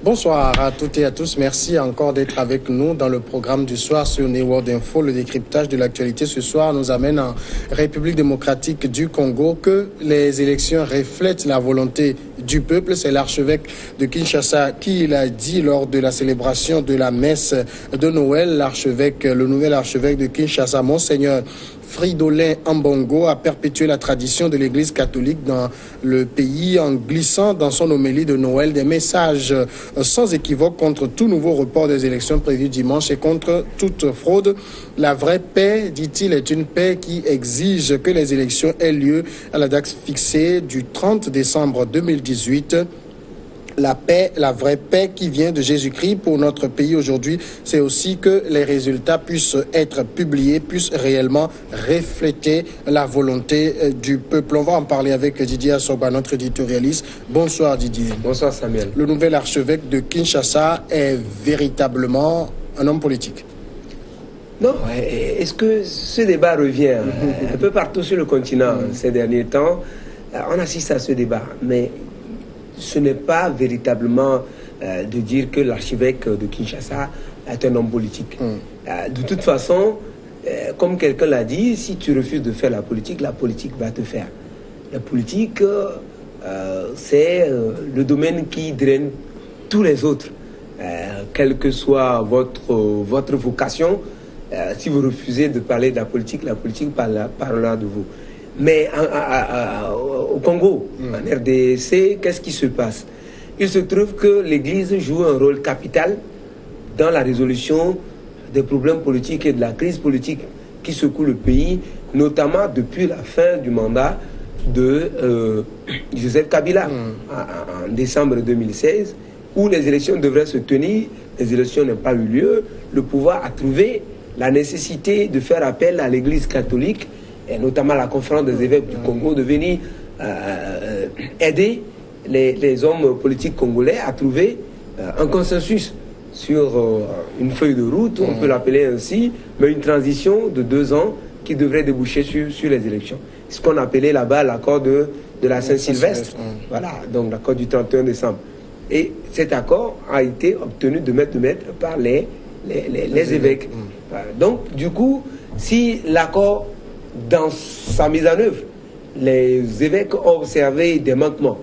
Bonsoir à toutes et à tous. Merci encore d'être avec nous dans le programme du soir sur Networld Info. Le décryptage de l'actualité ce soir nous amène en République démocratique du Congo. Que les élections reflètent la volonté du peuple. C'est l'archevêque de Kinshasa qui l'a dit lors de la célébration de la messe de Noël. Le nouvel archevêque de Kinshasa, Monseigneur Fridolin Ambongo, a perpétué la tradition de l'Église catholique dans le pays en glissant dans son homélie de Noël des messages sans équivoque contre tout nouveau report des élections prévues dimanche et contre toute fraude. La vraie paix, dit-il, est une paix qui exige que les élections aient lieu à la date fixée du 30 décembre 2018. La paix, la vraie paix qui vient de Jésus-Christ pour notre pays aujourd'hui, c'est aussi que les résultats puissent être publiés, puissent réellement refléter la volonté du peuple. On va en parler avec Didier Assoba, notre éditorialiste. Bonsoir Didier. Bonsoir Samuel. Le nouvel archevêque de Kinshasa est véritablement un homme politique. Non, est-ce que ce débat revient un peu partout sur le continent ces derniers temps? On assiste à ce débat, mais ce n'est pas véritablement de dire que l'archevêque de Kinshasa est un homme politique. De toute façon, comme quelqu'un l'a dit, si tu refuses de faire la politique va te faire. La politique, c'est le domaine qui draine tous les autres. Quelle que soit votre vocation, si vous refusez de parler de la politique parlera de vous. Mais au Congo, en RDC, qu'est-ce qui se passe? Il se trouve que l'Église joue un rôle capital dans la résolution des problèmes politiques et de la crise politique qui secoue le pays, notamment depuis la fin du mandat de Joseph Kabila en décembre 2016, où les élections devraient se tenir. Les élections n'ont pas eu lieu. Le pouvoir a trouvé la nécessité de faire appel à l'Église catholique, et notamment la conférence des évêques du Congo, de venir aider les hommes politiques congolais à trouver un consensus sur une feuille de route, on peut l'appeler ainsi, mais une transition de 2 ans qui devrait déboucher sur les élections. Ce qu'on appelait là-bas l'accord de la Saint-Sylvestre, voilà, donc l'accord du 31 décembre. Et cet accord a été obtenu de maître par les évêques. Donc, du coup, si l'accord, dans sa mise en œuvre, les évêques ont observé des manquements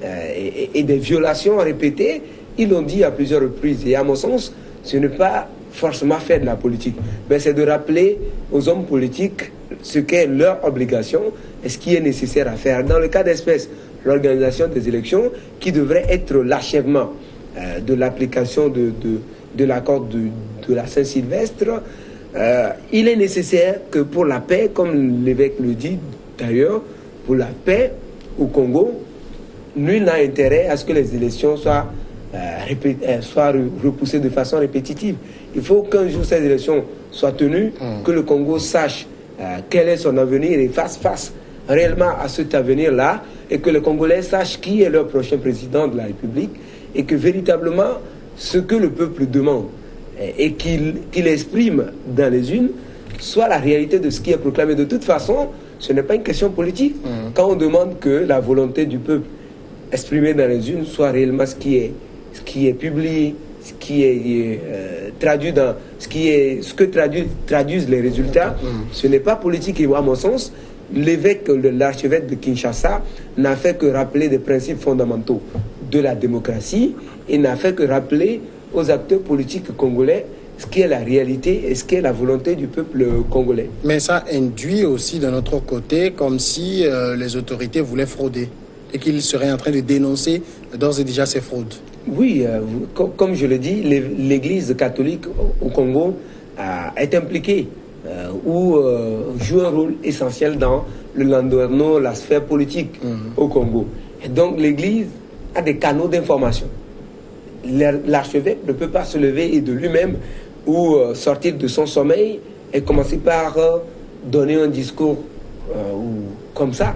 et des violations répétées, ils l'ont dit à plusieurs reprises. Et à mon sens, ce n'est pas forcément faire de la politique, mais c'est de rappeler aux hommes politiques ce qu'est leur obligation et ce qui est nécessaire à faire. Dans le cas d'espèce, l'organisation des élections, qui devrait être l'achèvement de l'application de l'accord de la Saint-Sylvestre, il est nécessaire que pour la paix, comme l'évêque le dit d'ailleurs, pour la paix au Congo, nul n'a intérêt à ce que les élections soient repoussées de façon répétitive. Il faut qu'un jour ces élections soient tenues, que le Congo sache quel est son avenir et fasse face réellement à cet avenir-là, et que les Congolais sachent qui est leur prochain président de la République, et que véritablement ce que le peuple demande et qu'il exprime dans les urnes soit la réalité de ce qui est proclamé. De toute façon, ce n'est pas une question politique. Quand on demande que la volonté du peuple exprimée dans les urnes soit réellement ce qui est publié, ce qui est traduit dans ce que traduisent les résultats, ce n'est pas politique. Et à mon sens, l'archevêque de Kinshasa n'a fait que rappeler des principes fondamentaux de la démocratie et n'a fait que rappeler aux acteurs politiques congolais ce qui est la réalité et ce qui est la volonté du peuple congolais. Mais ça induit aussi de notre côté comme si les autorités voulaient frauder et qu'ils seraient en train de dénoncer d'ores et déjà ces fraudes. Oui, comme je le dis, l'Église catholique au Congo est impliquée ou joue un rôle essentiel dans le landerneau, la sphère politique au Congo. Et donc l'Église a des canaux d'information. L'archevêque ne peut pas se lever et de lui-même ou sortir de son sommeil et commencer par donner un discours comme ça.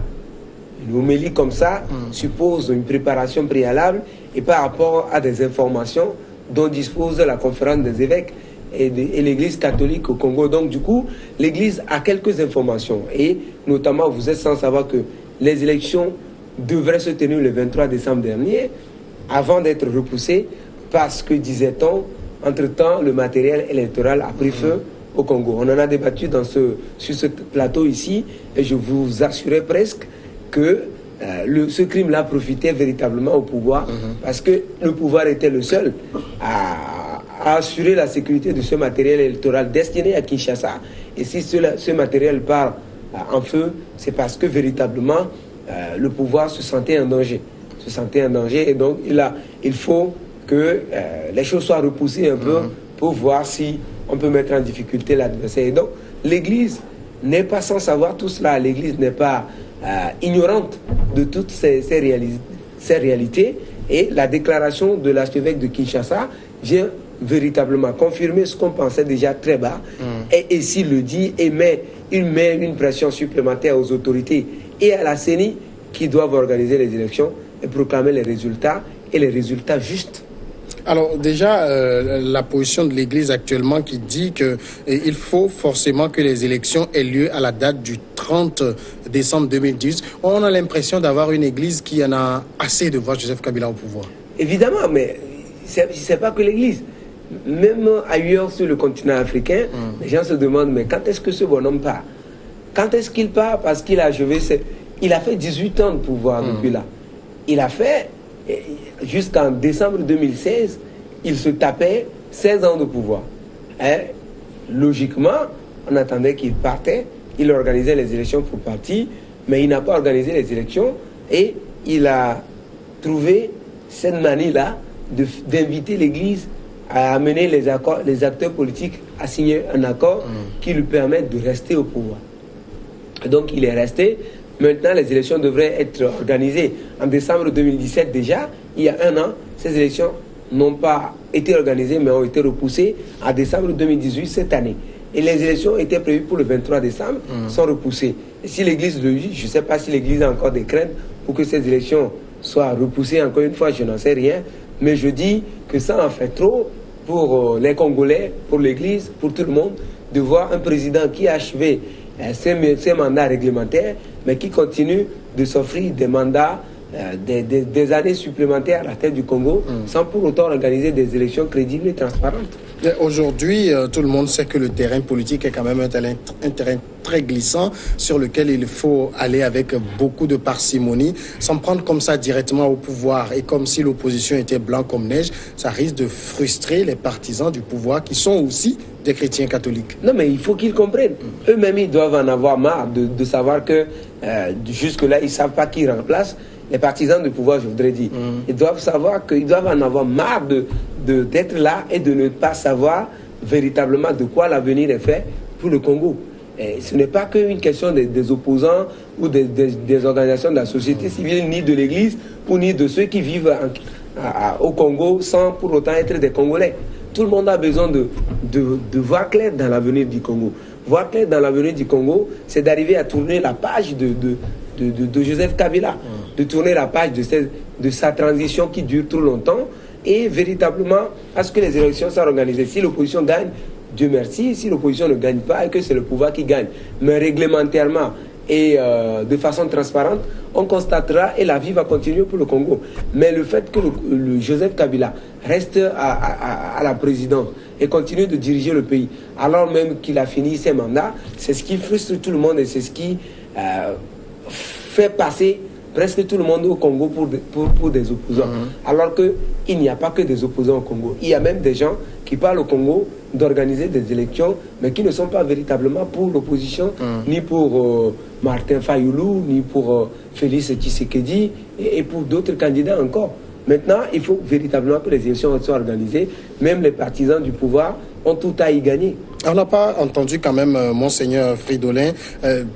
Une homélie comme ça suppose une préparation préalable et par rapport à des informations dont dispose la conférence des évêques et l'Église catholique au Congo. Donc du coup, l'Église a quelques informations et notamment vous êtes sans savoir que les élections devraient se tenir le 23 décembre dernier avant d'être repoussées parce que, disait-on, entre-temps, le matériel électoral a pris feu au Congo. On en a débattu sur ce plateau ici, et je vous assurais presque que ce crime-là profitait véritablement au pouvoir, parce que le pouvoir était le seul à assurer la sécurité de ce matériel électoral destiné à Kinshasa. Et si ce matériel part en feu, c'est parce que véritablement le pouvoir se sentait en danger. Et donc il faut que les choses soient repoussées un peu pour voir si on peut mettre en difficulté l'adversaire. Et donc l'Église n'est pas sans savoir tout cela. L'Église n'est pas ignorante de toutes ces réalités. Et la déclaration de l'archevêque de Kinshasa vient véritablement confirmer ce qu'on pensait déjà très bas. Et s'il le dit, il met une pression supplémentaire aux autorités et à la CENI qui doivent organiser les élections et proclamer les résultats, et les résultats justes. Alors déjà, la position de l'Église actuellement qui dit qu'il faut forcément que les élections aient lieu à la date du 30 décembre 2010. On a l'impression d'avoir une Église qui en a assez de voir Joseph Kabila au pouvoir. Évidemment, mais ce n'est pas que l'Église. Même ailleurs sur le continent africain, les gens se demandent, mais quand est-ce que ce bonhomme part? Quand est-ce qu'il part? Parce qu'il a achevé, il a fait 18 ans de pouvoir depuis là. Il a fait, jusqu'en décembre 2016, il se tapait 16 ans de pouvoir. Logiquement, on attendait qu'il partait, il organisait les élections pour partir, mais il n'a pas organisé les élections et il a trouvé cette manie-là d'inviter l'Église à amener les acteurs politiques à signer un accord qui lui permette de rester au pouvoir. Et donc il est resté. Maintenant, les élections devraient être organisées en décembre 2017 déjà. Il y a un an, ces élections n'ont pas été organisées, mais ont été repoussées à décembre 2018, cette année. Et les élections étaient prévues pour le 23 décembre, sont repoussées. Et si l'Église le dit, je ne sais pas si l'Église a encore des craintes pour que ces élections soient repoussées. Encore une fois, je n'en sais rien. Mais je dis que ça en fait trop pour les Congolais, pour l'Église, pour tout le monde, de voir un président qui a achevé ses mandats réglementaires, mais qui continue de s'offrir des mandats, des années supplémentaires à la tête du Congo, sans pour autant organiser des élections crédibles et transparentes. Aujourd'hui, tout le monde sait que le terrain politique est quand même un terrain très glissant sur lequel il faut aller avec beaucoup de parcimonie, sans prendre comme ça directement au pouvoir et comme si l'opposition était blanc comme neige. Ça risque de frustrer les partisans du pouvoir qui sont aussi des chrétiens catholiques. Non, mais il faut qu'ils comprennent. Eux-mêmes, ils doivent en avoir marre de savoir que jusque-là, ils ne savent pas qui remplace. Les partisans du pouvoir, je voudrais dire, ils doivent savoir qu'ils doivent en avoir marre d'être là et de ne pas savoir véritablement de quoi l'avenir est fait pour le Congo. Et ce n'est pas qu'une question des opposants ou des organisations de la société civile, ni de l'Église, ou ni de ceux qui vivent au Congo sans pour autant être des Congolais. Tout le monde a besoin de voir clair dans l'avenir du Congo. Voir clair dans l'avenir du Congo, c'est d'arriver à tourner la page de Joseph Kabila, de tourner la page de sa transition qui dure trop longtemps et véritablement à ce que les élections soient organisées. Si l'opposition gagne, Dieu merci. Si l'opposition ne gagne pas et que c'est le pouvoir qui gagne, mais réglementairement et de façon transparente, on constatera et la vie va continuer pour le Congo. Mais le fait que le Joseph Kabila reste à la présidence et continue de diriger le pays, alors même qu'il a fini ses mandats, c'est ce qui frustre tout le monde et c'est ce qui fait passer presque tout le monde au Congo pour des opposants. Alors qu'il n'y a pas que des opposants au Congo. Il y a même des gens qui parlent au Congo d'organiser des élections, mais qui ne sont pas véritablement pour l'opposition, ni pour Martin Fayoulou, ni pour Félix Tshisekedi, et pour d'autres candidats encore. Maintenant, il faut véritablement que les élections soient organisées. Même les partisans du pouvoir ont tout à y gagner. On n'a pas entendu quand même Monseigneur Fridolin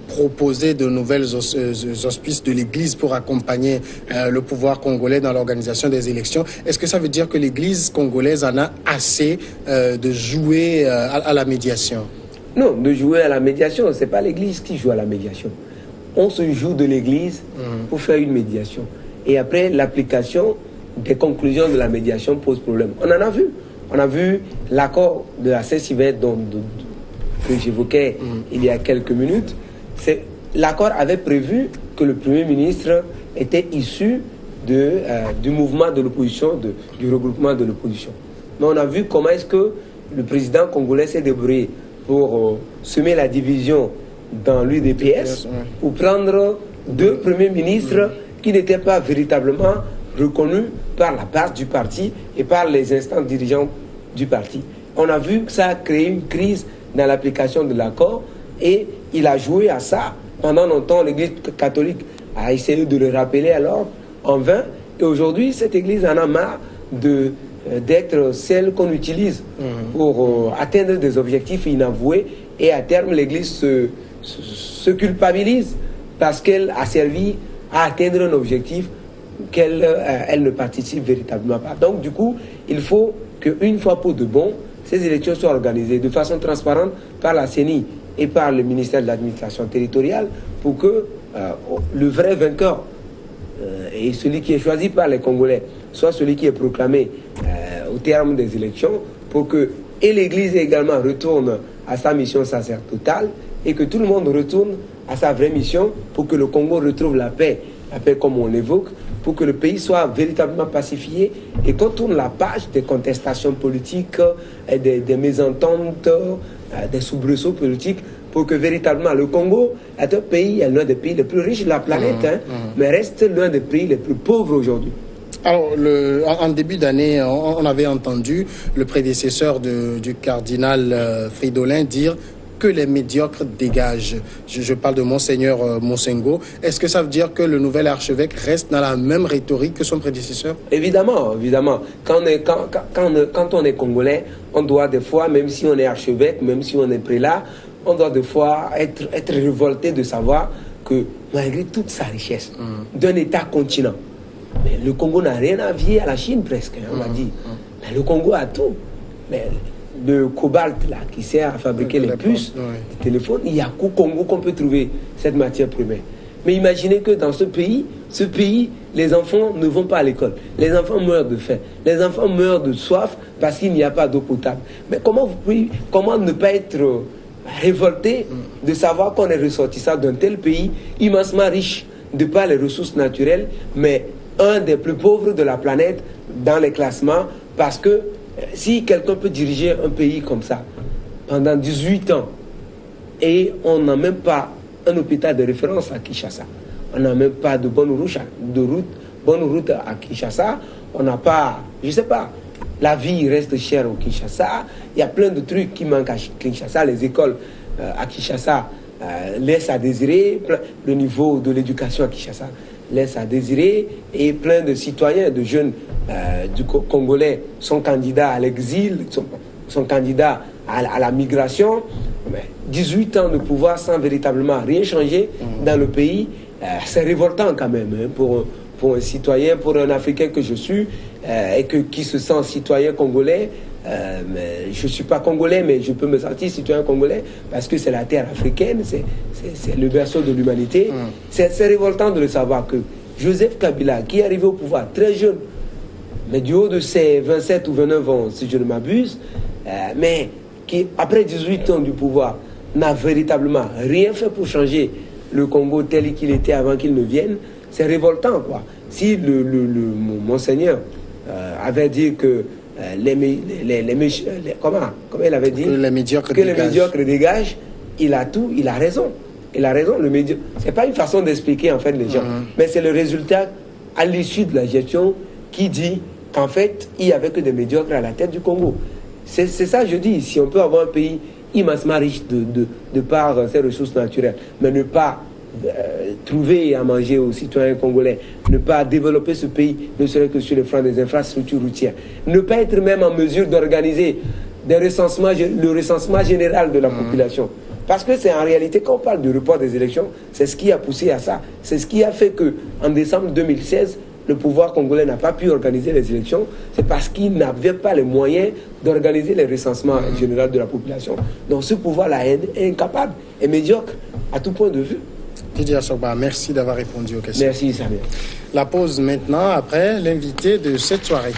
proposer de nouvelles auspices de l'Église pour accompagner le pouvoir congolais dans l'organisation des élections. Est-ce que ça veut dire que l'Église congolaise en a assez de jouer à la médiation? Non, de jouer à la médiation, ce n'est pas l'Église qui joue à la médiation. On se joue de l'Église pour faire une médiation. Et après, l'application des conclusions de la médiation pose problème. On en a vu. On a vu l'accord de la Saint-Sylvestre que j'évoquais il y a quelques minutes. L'accord avait prévu que le Premier ministre était issu du mouvement de l'opposition, du regroupement de l'opposition. Mais on a vu comment est-ce que le président congolais s'est débrouillé pour semer la division dans l'UDPS, pour prendre 2 premiers ministres qui n'étaient pas véritablement reconnus par la base du parti et par les instances dirigeantes du parti. On a vu que ça a créé une crise dans l'application de l'accord et il a joué à ça. Pendant longtemps, l'Église catholique a essayé de le rappeler alors en vain. Et aujourd'hui, cette Église en a marre d'être celle qu'on utilise pour atteindre des objectifs inavoués. Et à terme, l'Église se culpabilise parce qu'elle a servi à atteindre un objectif qu'elle ne participe véritablement pas. Donc, du coup, il faut qu'une fois pour de bon, ces élections soient organisées de façon transparente par la CENI et par le ministère de l'administration territoriale pour que le vrai vainqueur et celui qui est choisi par les Congolais soit celui qui est proclamé au terme des élections pour que et l'Église également retourne à sa mission sacerdotale et que tout le monde retourne à sa vraie mission pour que le Congo retrouve la paix comme on l'évoque, pour que le pays soit véritablement pacifié et qu'on tourne la page des contestations politiques, des mésententes, des soubresauts politiques, pour que véritablement le Congo est un pays, l'un des pays les plus riches de la planète, mais reste l'un des pays les plus pauvres aujourd'hui. Alors, en début d'année, on avait entendu le prédécesseur du cardinal Fridolin dire que les médiocres dégagent. Je parle de Monseigneur Monsengo. Est-ce que ça veut dire que le nouvel archevêque reste dans la même rhétorique que son prédécesseur? Évidemment, évidemment. Quand on est congolais, on doit des fois, même si on est archevêque, même si on est prélat, on doit des fois être révolté de savoir que malgré toute sa richesse d'un État continent, mais le Congo n'a rien à vier à la Chine presque, on l'a dit. Mais le Congo a tout. Mais le cobalt là, qui sert à fabriquer les puces, les téléphones, il n'y a qu'au Congo qu'on peut trouver cette matière première. Mais imaginez que dans ce pays, les enfants ne vont pas à l'école. Les enfants meurent de faim. Les enfants meurent de soif parce qu'il n'y a pas d'eau potable. Mais comment ne pas être révolté de savoir qu'on est ressortissant d'un tel pays immensement riche de par les ressources naturelles, mais un des plus pauvres de la planète dans les classements, parce que si quelqu'un peut diriger un pays comme ça pendant 18 ans et on n'a même pas un hôpital de référence à Kinshasa, on n'a même pas de bonne route à Kinshasa, on n'a pas, je ne sais pas, la vie reste chère au Kinshasa, il y a plein de trucs qui manquent à Kinshasa, les écoles à Kinshasa laissent à désirer, le niveau de l'éducation à Kinshasa laisse à désirer et plein de citoyens, de jeunes du Congolais sont candidats à l'exil, sont candidats à la migration. 18 ans de pouvoir sans véritablement rien changer dans le pays, c'est révoltant quand même pour un citoyen, pour un Africain que je suis et qui se sent citoyen congolais. Mais je ne suis pas congolais, mais je peux me sentir citoyen congolais parce que c'est la terre africaine, c'est le berceau de l'humanité. C'est révoltant de le savoir que Joseph Kabila, qui est arrivé au pouvoir très jeune, mais du haut de ses 27 ou 29 ans, si je ne m'abuse, mais qui, après 18 ans du pouvoir, n'a véritablement rien fait pour changer le Congo tel qu'il était avant qu'il ne vienne, c'est révoltant, quoi. Si mon Monseigneur avait dit que comment il avait dit que les médiocres dégagent, il a tout, il a raison. Il a raison, le médiocre. C'est pas une façon d'expliquer en fait les gens, mais c'est le résultat à l'issue de la gestion qui dit qu'en fait, il n'y avait que des médiocres à la tête du Congo. C'est ça, je dis, si on peut avoir un pays immensement riche de par ses ressources naturelles, mais ne pas trouver à manger aux citoyens congolais, ne pas développer ce pays, ne serait que sur le front des infrastructures routières, ne pas être même en mesure d'organiser le recensement général de la population. Parce que c'est en réalité, quand on parle du report des élections, c'est ce qui a poussé à ça. C'est ce qui a fait qu'en décembre 2016, le pouvoir congolais n'a pas pu organiser les élections. C'est parce qu'il n'avait pas les moyens d'organiser le recensement général de la population. Donc ce pouvoir-là est incapable et médiocre à tout point de vue. Didier Assogba, merci d'avoir répondu aux questions. Merci, Samuel. La pause maintenant, après l'invité de cette soirée.